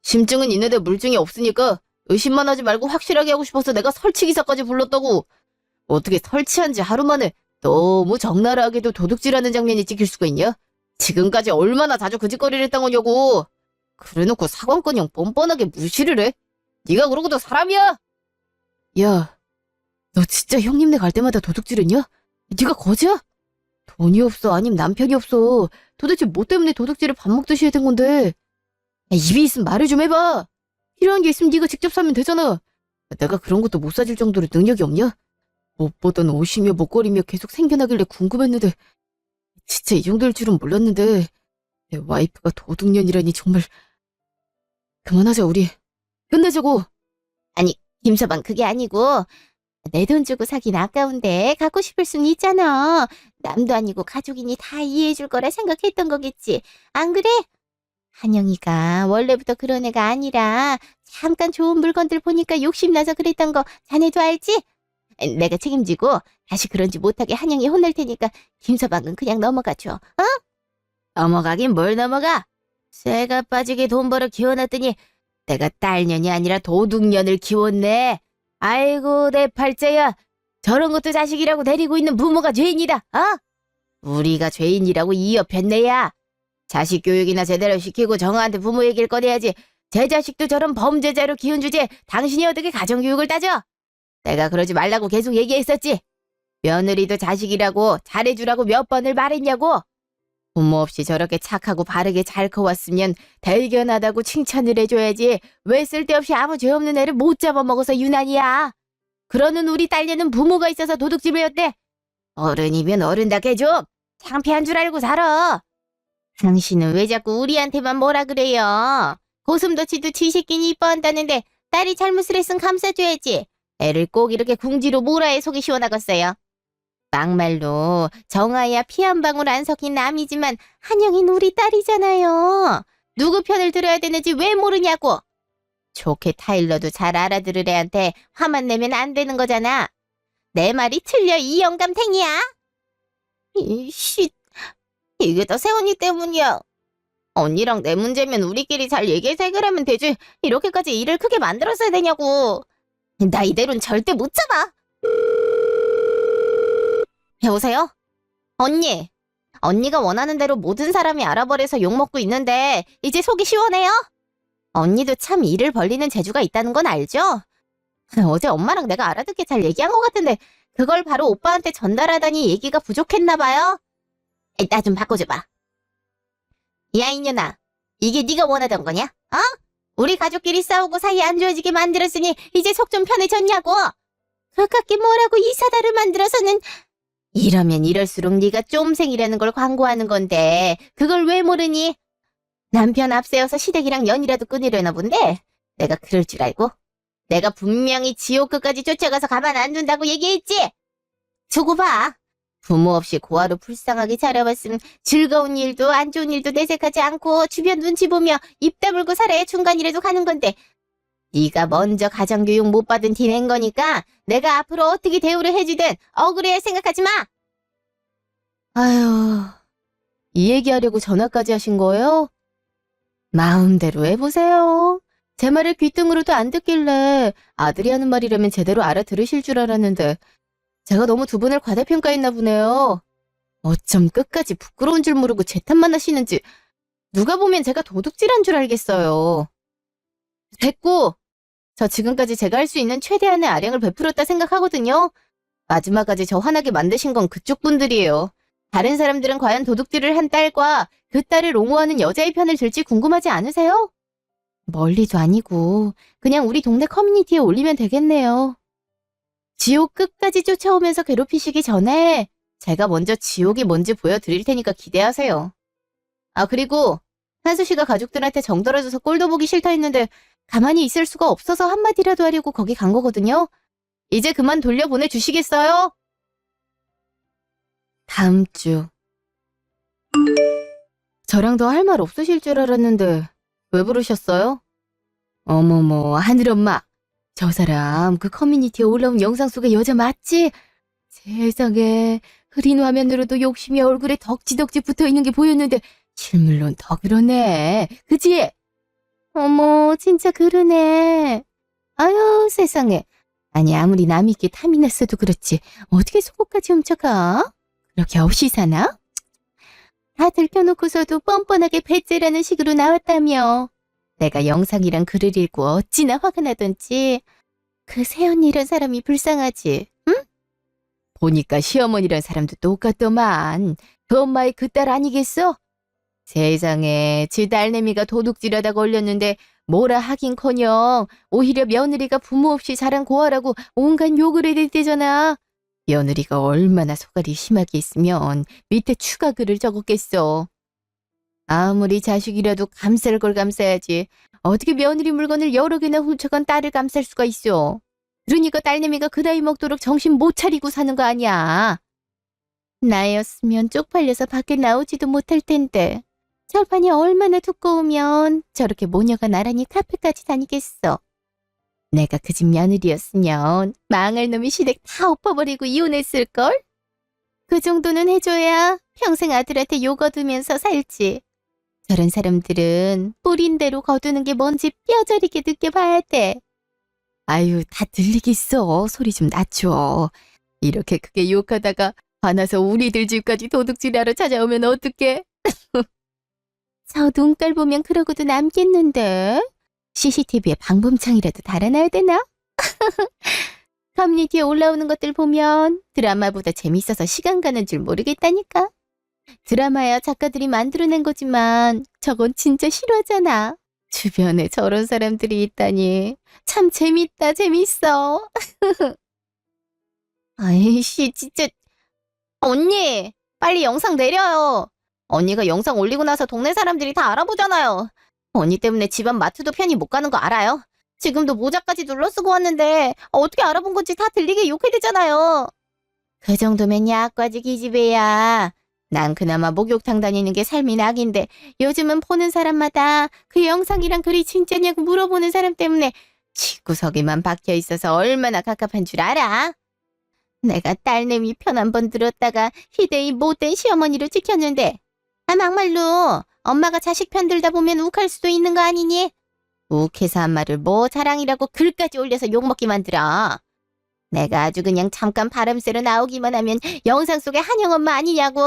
심증은 있는데 물증이 없으니까 의심만 하지 말고 확실하게 하고 싶어서 내가 설치기사까지 불렀다고. 어떻게 설치한 지 하루 만에 너무 적나라하게도 도둑질하는 장면이 찍힐 수가 있냐? 지금까지 얼마나 자주 그 짓거리를 했던 거냐고. 그래놓고 사관건영 뻔뻔하게 무시를 해? 네가 그러고도 사람이야? 야, 너 진짜 형님네 갈 때마다 도둑질했냐? 네가 거지야? 돈이 없어 아님 남편이 없어. 도대체 뭐 때문에 도둑질을 밥 먹듯이 해야 된 건데. 야, 입이 있으면 말을 좀 해봐. 필요한 게 있으면 네가 직접 사면 되잖아. 내가 그런 것도 못 사줄 정도로 능력이 없냐? 못 보던 옷이며 목걸이며 계속 생겨나길래 궁금했는데 진짜 이 정도일 줄은 몰랐는데 내 와이프가 도둑년이라니 정말. 그만하자 우리. 끝내자고. 김서방 그게 아니고 내 돈 주고 사긴 아까운데 갖고 싶을 순 있잖아. 남도 아니고 가족이니 다 이해해줄 거라 생각했던 거겠지. 안 그래? 한영이가 원래부터 그런 애가 아니라 잠깐 좋은 물건들 보니까 욕심나서 그랬던 거 자네도 알지? 내가 책임지고 다시 그런지 못하게 한영이 혼낼 테니까 김서방은 그냥 넘어가줘. 어? 넘어가긴 뭘 넘어가? 쇠가 빠지게 돈 벌어 키워놨더니 내가 딸년이 아니라 도둑년을 키웠네. 아이고 내 팔자야. 저런 것도 자식이라고 데리고 있는 부모가 죄인이다. 어? 우리가 죄인이라고 이 옆에 내야. 자식 교육이나 제대로 시키고 정아한테 부모 얘기를 꺼내야지. 제 자식도 저런 범죄자로 키운 주제에 당신이 어떻게 가정교육을 따져? 내가 그러지 말라고 계속 얘기했었지. 며느리도 자식이라고 잘해주라고 몇 번을 말했냐고. 부모 없이 저렇게 착하고 바르게 잘 커왔으면 대견하다고 칭찬을 해줘야지. 왜 쓸데없이 아무 죄 없는 애를 못 잡아먹어서 유난이야. 그러는 우리 딸내는 부모가 있어서 도둑질이었대. 어른이면 어른답게 좀 창피한 줄 알고 살아. 당신은 왜 자꾸 우리한테만 뭐라 그래요? 고슴도치도 쥐새끼니 이뻐한다는데 딸이 잘못을 했으면 감싸줘야지. 애를 꼭 이렇게 궁지로 몰아야 속이 시원하겠어요. 막말로 정아야 피 한 방울 안 섞인 남이지만 한영인 우리 딸이잖아요. 누구 편을 들어야 되는지 왜 모르냐고. 좋게 타일러도 잘 알아들을 애한테 화만 내면 안 되는 거잖아. 내 말이 틀려 이 영감탱이야. 이씨, 이게 다 새언니 때문이야. 언니랑 내 문제면 우리끼리 잘 얘기해서 해결하면 되지. 이렇게까지 일을 크게 만들었어야 되냐고. 나 이대로는 절대 못 참아. 여보세요? 언니. 언니가 원하는 대로 모든 사람이 알아버려서 욕먹고 있는데 이제 속이 시원해요? 언니도 참 일을 벌리는 재주가 있다는 건 알죠? 어제 엄마랑 내가 알아듣게 잘 얘기한 것 같은데 그걸 바로 오빠한테 전달하다니 얘기가 부족했나 봐요? 나 좀 바꿔줘봐. 야 이년아, 이게 네가 원하던 거냐? 어? 우리 가족끼리 싸우고 사이 안 좋아지게 만들었으니 이제 속 좀 편해졌냐고? 그깝게 뭐라고 이 사달을 만들어서는. 이러면 이럴수록 네가 쫌생이라는 걸 광고하는 건데 그걸 왜 모르니? 남편 앞세워서 시댁이랑 연이라도 끊으려나 본데 내가 그럴 줄 알고? 내가 분명히 지옥 끝까지 쫓아가서 가만 안 둔다고 얘기했지? 두고 봐. 부모 없이 고아로 불쌍하게 자라봤음 즐거운 일도 안 좋은 일도 내색하지 않고 주변 눈치 보며 입 다물고 살아야 중간이라도 가는 건데 네가 먼저 가정교육 못 받은 티 낸 거니까 내가 앞으로 어떻게 대우를 해주든 억울해 생각하지 마. 아휴, 이 얘기하려고 전화까지 하신 거예요? 마음대로 해보세요. 제 말을 귓등으로도 안 듣길래 아들이 하는 말이라면 제대로 알아들으실 줄 알았는데 제가 너무 두 분을 과대평가했나 보네요. 어쩜 끝까지 부끄러운 줄 모르고 제 탓만 하시는지 누가 보면 제가 도둑질한 줄 알겠어요. 됐고, 저 지금까지 제가 할 수 있는 최대한의 아량을 베풀었다 생각하거든요. 마지막까지 저 화나게 만드신 건 그쪽 분들이에요. 다른 사람들은 과연 도둑질을 한 딸과 그 딸을 옹호하는 여자의 편을 들지 궁금하지 않으세요? 멀리도 아니고 그냥 우리 동네 커뮤니티에 올리면 되겠네요. 지옥 끝까지 쫓아오면서 괴롭히시기 전에 제가 먼저 지옥이 뭔지 보여드릴 테니까 기대하세요. 아, 그리고 한수 씨가 가족들한테 정떨어져서 꼴도 보기 싫다 했는데 가만히 있을 수가 없어서 한마디라도 하려고 거기 간 거거든요. 이제 그만 돌려보내주시겠어요? 다음 주. 저랑 더 할 말 없으실 줄 알았는데 왜 부르셨어요? 어머머, 하늘엄마. 저 사람 그 커뮤니티에 올라온 영상 속의 여자 맞지? 세상에, 흐린 화면으로도 욕심이 얼굴에 덕지덕지 붙어있는 게 보였는데 실물론 더 그러네. 그치? 어머, 진짜 그러네. 아유, 세상에. 아니, 아무리 남이 있게 탐이 났어도 그렇지 어떻게 속옷까지 훔쳐가? 그렇게 없이 사나? 다 들켜놓고서도 뻔뻔하게 배째라는 식으로 나왔다며. 내가 영상이랑 글을 읽고 어찌나 화가 나던지. 그 새언니란 사람이 불쌍하지, 응? 보니까 시어머니란 사람도 똑같더만. 그 엄마의 그 딸 아니겠어? 세상에, 지 딸내미가 도둑질하다 걸렸는데 뭐라 하긴커녕 오히려 며느리가 부모 없이 자란 고아라고 온갖 욕을 해댈 때잖아. 며느리가 얼마나 속알이 심하게 있으면 밑에 추가 글을 적었겠어. 아무리 자식이라도 감쌀 걸 감싸야지. 어떻게 며느리 물건을 여러 개나 훔쳐간 딸을 감쌀 수가 있어. 그러니까 딸내미가 그 나이 먹도록 정신 못 차리고 사는 거 아니야. 나였으면 쪽팔려서 밖에 나오지도 못할 텐데. 철판이 얼마나 두꺼우면 저렇게 모녀가 나란히 카페까지 다니겠어. 내가 그 집 며느리였으면 망할 놈이 시댁 다 엎어버리고 이혼했을걸? 그 정도는 해줘야 평생 아들한테 욕 얻으면서 살지. 저런 사람들은 뿌린 대로 거두는 게 뭔지 뼈저리게 느껴봐야 돼. 아유, 다 들리겠어. 소리 좀 낮춰. 이렇게 크게 욕하다가 화나서 우리들 집까지 도둑질하러 찾아오면 어떡해? 저 눈깔 보면 그러고도 남겠는데. CCTV에 방범창이라도 달아놔야 되나? 커뮤니티에 올라오는 것들 보면 드라마보다 재밌어서 시간 가는 줄 모르겠다니까. 드라마야 작가들이 만들어낸 거지만 저건 진짜 실화잖아. 주변에 저런 사람들이 있다니 참 재밌다, 재밌어. 아이씨, 진짜. 언니, 빨리 영상 내려요. 언니가 영상 올리고 나서 동네 사람들이 다 알아보잖아요. 언니 때문에 집안 마트도 편히 못 가는 거 알아요? 지금도 모자까지 눌러 쓰고 왔는데 어떻게 알아본 건지 다 들리게 욕해대잖아요. 그 정도면 약과지 기집애야. 난 그나마 목욕탕 다니는 게 삶이 낙인데 요즘은 보는 사람마다 그 영상이랑 글이 진짜냐고 물어보는 사람 때문에 집구석에만 박혀 있어서 얼마나 갑갑한 줄 알아? 내가 딸내미 편 한 번 들었다가 희대의 못된 시어머니로 찍혔는데 막말로 엄마가 자식 편 들다 보면 욱할 수도 있는 거 아니니? 욱해서 한 말을 뭐 자랑이라고 글까지 올려서 욕먹게 만들어. 내가 아주 그냥 잠깐 바람 쐬러 나오기만 하면 영상 속에 한영 엄마 아니냐고.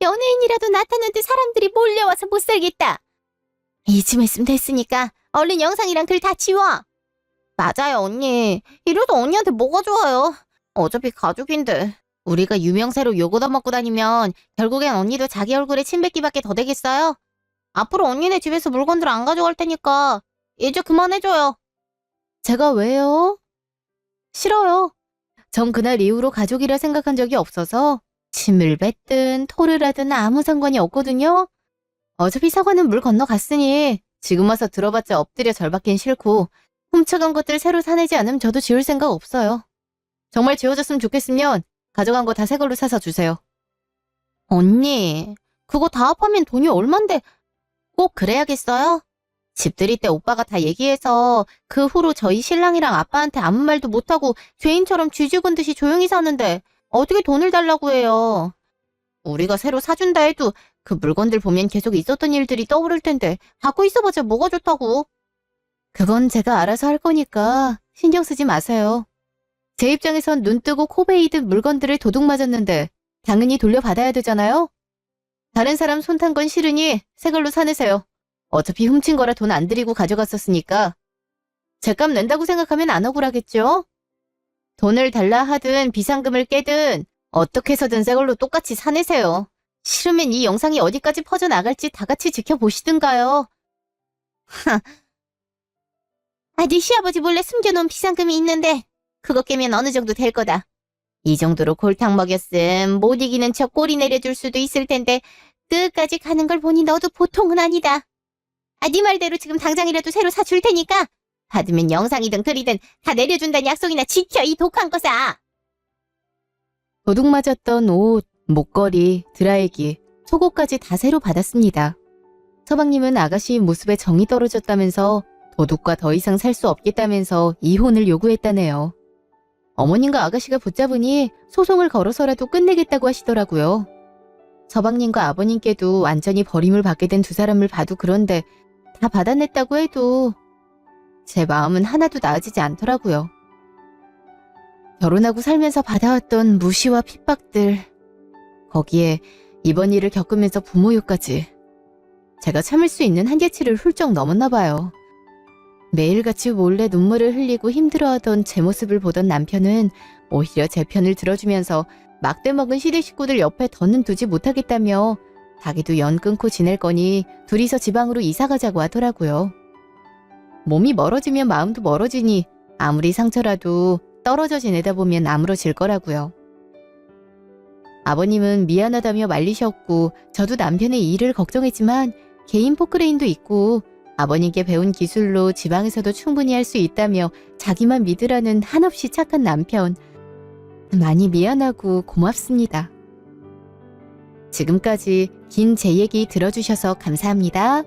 연예인이라도 나타났는데 사람들이 몰려와서 못 살겠다. 이쯤 됐으니까 얼른 영상이랑 글 다 지워. 맞아요 언니. 이래도 언니한테 뭐가 좋아요. 어차피 가족인데. 우리가 유명세로 욕 얻어먹고 다니면 결국엔 언니도 자기 얼굴에 침 뱉기밖에 더 되겠어요? 앞으로 언니네 집에서 물건들 안 가져갈 테니까 이제 그만해줘요. 제가 왜요? 싫어요. 전 그날 이후로 가족이라 생각한 적이 없어서 침을 뱉든 토를 하든 아무 상관이 없거든요. 어차피 사과는 물 건너갔으니 지금 와서 들어봤자 엎드려 절받긴 싫고 훔쳐간 것들 새로 사내지 않으면 저도 지울 생각 없어요. 정말 지워졌으면 좋겠으면 가져간 거 다 새 걸로 사서 주세요. 언니, 그거 다 합하면 돈이 얼만데 꼭 그래야겠어요? 집들이 때 오빠가 다 얘기해서 그 후로 저희 신랑이랑 아빠한테 아무 말도 못하고 죄인처럼 쥐죽은 듯이 조용히 사는데 어떻게 돈을 달라고 해요? 우리가 새로 사준다 해도 그 물건들 보면 계속 있었던 일들이 떠오를 텐데 갖고 있어봤자 뭐가 좋다고. 그건 제가 알아서 할 거니까 신경 쓰지 마세요. 제 입장에선 눈 뜨고 코 베이듯 물건들을 도둑 맞았는데 당연히 돌려받아야 되잖아요? 다른 사람 손 탄 건 싫으니 새 걸로 사내세요. 어차피 훔친 거라 돈 안 들이고 가져갔었으니까. 제값 낸다고 생각하면 안 억울하겠죠? 돈을 달라 하든 비상금을 깨든 어떻게 해서든 새 걸로 똑같이 사내세요. 싫으면 이 영상이 어디까지 퍼져나갈지 다 같이 지켜보시든가요. 네 시아버지 몰래 숨겨놓은 비상금이 있는데 그거 깨면 어느 정도 될 거다. 이 정도로 골탕 먹였음 못 이기는 척 꼬리 내려줄 수도 있을 텐데 끝까지 가는 걸 보니 너도 보통은 아니다. 네 말대로 지금 당장이라도 새로 사줄 테니까 받으면 영상이든 글이든 다 내려준다는 약속이나 지켜 이 독한 거사. 도둑 맞았던 옷, 목걸이, 드라이기, 속옷까지 다 새로 받았습니다. 서방님은 아가씨 모습에 정이 떨어졌다면서 도둑과 더 이상 살 수 없겠다면서 이혼을 요구했다네요. 어머님과 아가씨가 붙잡으니 소송을 걸어서라도 끝내겠다고 하시더라고요. 서방님과 아버님께도 완전히 버림을 받게 된 두 사람을 봐도 그런데 다 받아냈다고 해도 제 마음은 하나도 나아지지 않더라고요. 결혼하고 살면서 받아왔던 무시와 핍박들, 거기에 이번 일을 겪으면서 부모 욕까지. 제가 참을 수 있는 한계치를 훌쩍 넘었나 봐요. 매일같이 몰래 눈물을 흘리고 힘들어하던 제 모습을 보던 남편은 오히려 제 편을 들어주면서 막대 먹은 시댁 식구들 옆에 더는 두지 못하겠다며 자기도 연 끊고 지낼 거니 둘이서 지방으로 이사 가자고 하더라고요. 몸이 멀어지면 마음도 멀어지니 아무리 상처라도 떨어져 지내다 보면 아물어질 거라고요. 아버님은 미안하다며 말리셨고 저도 남편의 일을 걱정했지만 개인 포크레인도 있고 아버님께 배운 기술로 지방에서도 충분히 할 수 있다며 자기만 믿으라는 한없이 착한 남편. 많이 미안하고 고맙습니다. 지금까지 긴 제 얘기 들어주셔서 감사합니다.